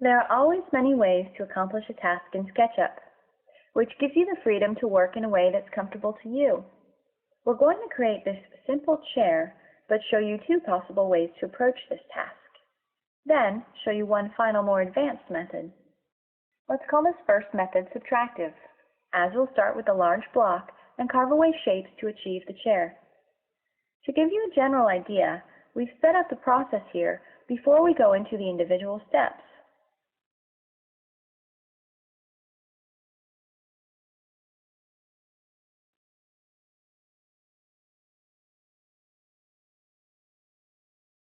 There are always many ways to accomplish a task in SketchUp, which gives you the freedom to work in a way that's comfortable to you. We're going to create this simple chair, but show you two possible ways to approach this task. Then, show you one final more advanced method. Let's call this first method subtractive, as we'll start with a large block and carve away shapes to achieve the chair. To give you a general idea, we've set up the process here before we go into the individual steps.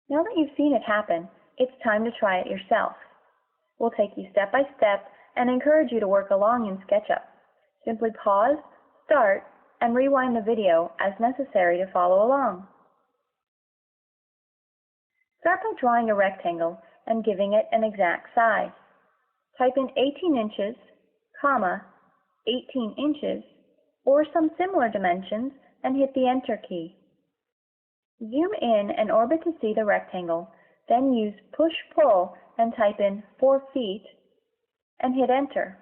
Now that you've seen it happen, it's time to try it yourself. We'll take you step by step and encourage you to work along in SketchUp. Simply pause, start, and rewind the video as necessary to follow along. Start by drawing a rectangle and giving it an exact size. Type in 18 inches, comma, 18 inches, or some similar dimensions and hit the Enter key. Zoom in and orbit to see the rectangle, then use Push-Pull and type in 4 feet and hit Enter.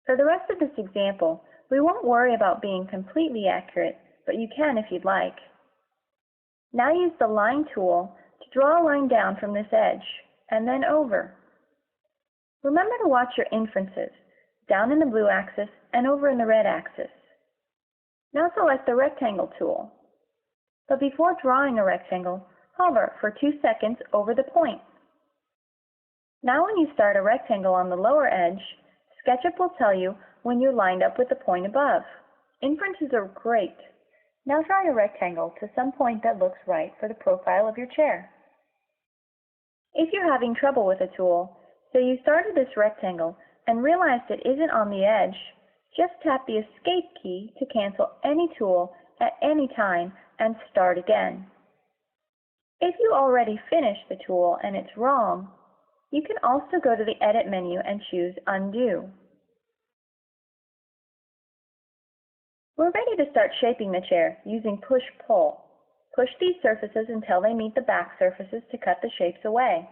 For the rest of this example, we won't worry about being completely accurate, but you can if you'd like. Now use the Line tool to draw a line down from this edge, and then over. Remember to watch your inferences, down in the blue axis and over in the red axis. Now select the Rectangle tool. But before drawing a rectangle, hover for 2 seconds over the point. Now when you start a rectangle on the lower edge, SketchUp will tell you when you're lined up with the point above. Inferences are great. Now draw your rectangle to some point that looks right for the profile of your chair. If you're having trouble with a tool, say you started this rectangle and realized it isn't on the edge, just tap the Escape key to cancel any tool at any time and start again. If you already finished the tool and it's wrong, you can also go to the Edit menu and choose Undo. We're ready to start shaping the chair using Push-Pull. Push these surfaces until they meet the back surfaces to cut the shapes away.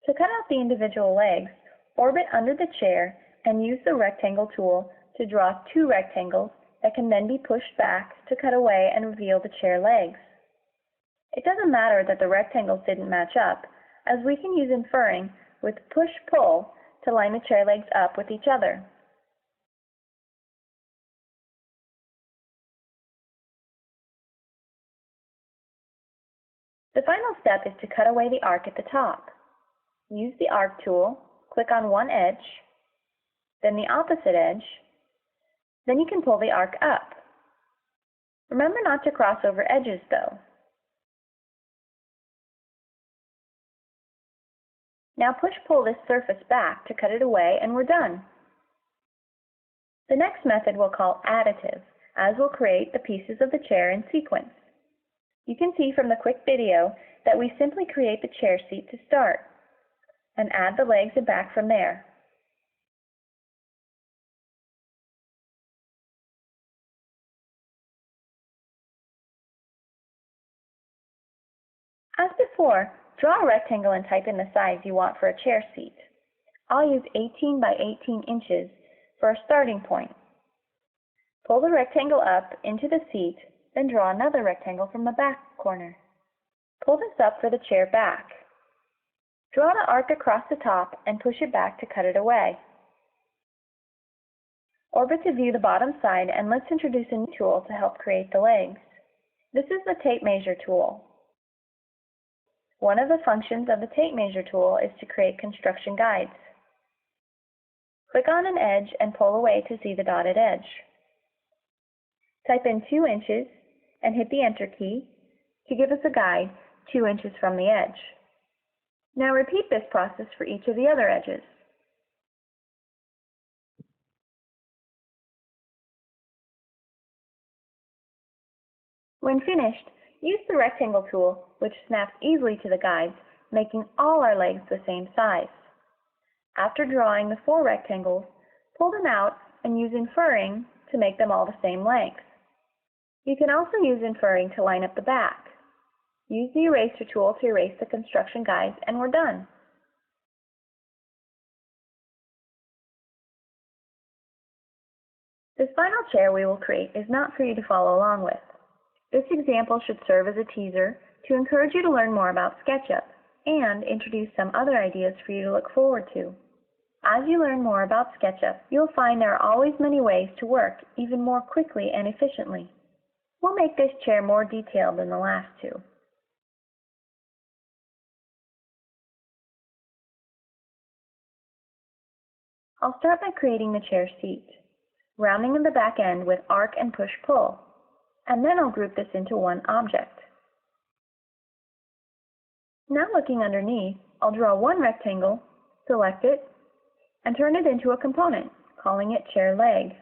To cut out the individual legs, orbit under the chair and use the Rectangle tool to draw 2 rectangles that can then be pushed back to cut away and reveal the chair legs. It doesn't matter that the rectangles didn't match up, as we can use inferring with Push-Pull to line the chair legs up with each other. The final step is to cut away the arc at the top. Use the Arc tool, click on one edge, then the opposite edge, then you can pull the arc up. Remember not to cross over edges though. Now push-pull this surface back to cut it away and we're done. The next method we'll call additive, as we'll create the pieces of the chair in sequence. You can see from the quick video that we simply create the chair seat to start, and add the legs and back from there. As before, draw a rectangle and type in the size you want for a chair seat. I'll use 18 by 18 inches for a starting point. Pull the rectangle up into the seat, then draw another rectangle from the back corner. Pull this up for the chair back. Draw the arc across the top and push it back to cut it away. Orbit to view the bottom side, and let's introduce a new tool to help create the legs. This is the Tape Measure tool. One of the functions of the Tape Measure tool is to create construction guides. Click on an edge and pull away to see the dotted edge. Type in 2 inches and hit the Enter key to give us a guide 2 inches from the edge. Now repeat this process for each of the other edges. When finished, use the Rectangle tool, which snaps easily to the guides, making all our legs the same size. After drawing the 4 rectangles, pull them out and use inferring to make them all the same length. You can also use inferring to line up the back. Use the eraser tool to erase the construction guides, and we're done. This final chair we will create is not for you to follow along with. This example should serve as a teaser to encourage you to learn more about SketchUp and introduce some other ideas for you to look forward to. As you learn more about SketchUp, you'll find there are always many ways to work even more quickly and efficiently. We'll make this chair more detailed than the last two. I'll start by creating the chair seat, rounding in the back end with arc and push-pull, and then I'll group this into one object. Now looking underneath, I'll draw one rectangle, select it, and turn it into a component, calling it chair leg.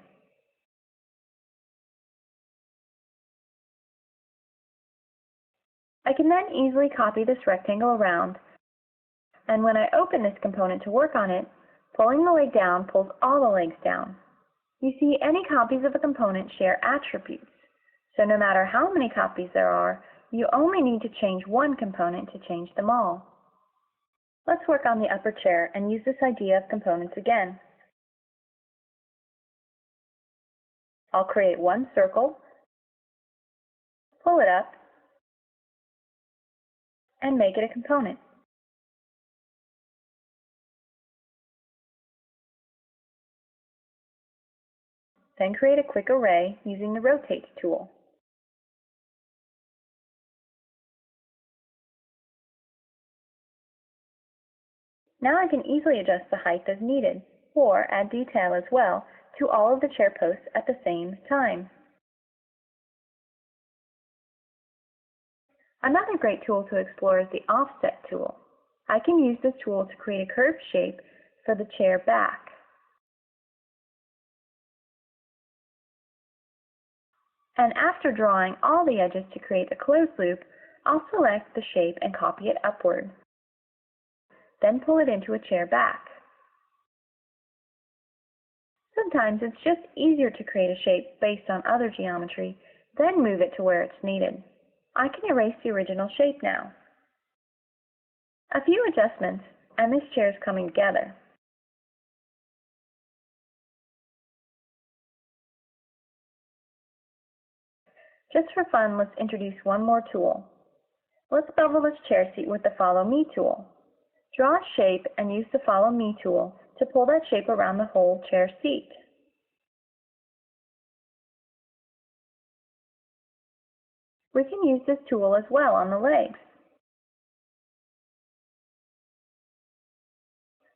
I can then easily copy this rectangle around, and when I open this component to work on it, pulling the leg down pulls all the legs down. You see, any copies of a component share attributes, so no matter how many copies there are, you only need to change one component to change them all. Let's work on the upper chair and use this idea of components again. I'll create one circle, pull it up, and make it a component. Then create a quick array using the Rotate tool. Now I can easily adjust the height as needed, or add detail as well to all of the chair posts at the same time. Another great tool to explore is the Offset tool. I can use this tool to create a curved shape for the chair back. And after drawing all the edges to create a closed loop, I'll select the shape and copy it upward. Then pull it into a chair back. Sometimes it's just easier to create a shape based on other geometry, then move it to where it's needed. I can erase the original shape now. A few adjustments, and this chair is coming together. Just for fun, let's introduce one more tool. Let's bevel this chair seat with the Follow Me tool. Draw a shape and use the Follow Me tool to pull that shape around the whole chair seat. We can use this tool as well on the legs.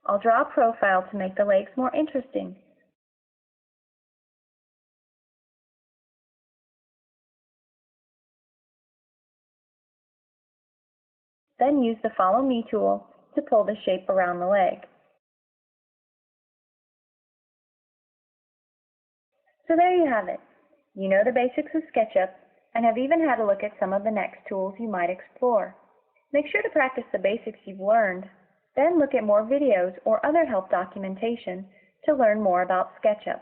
I'll draw a profile to make the legs more interesting. Then use the Follow Me tool to pull the shape around the leg. So there you have it. You know the basics of SketchUp and have even had a look at some of the next tools you might explore. Make sure to practice the basics you've learned, then look at more videos or other help documentation to learn more about SketchUp.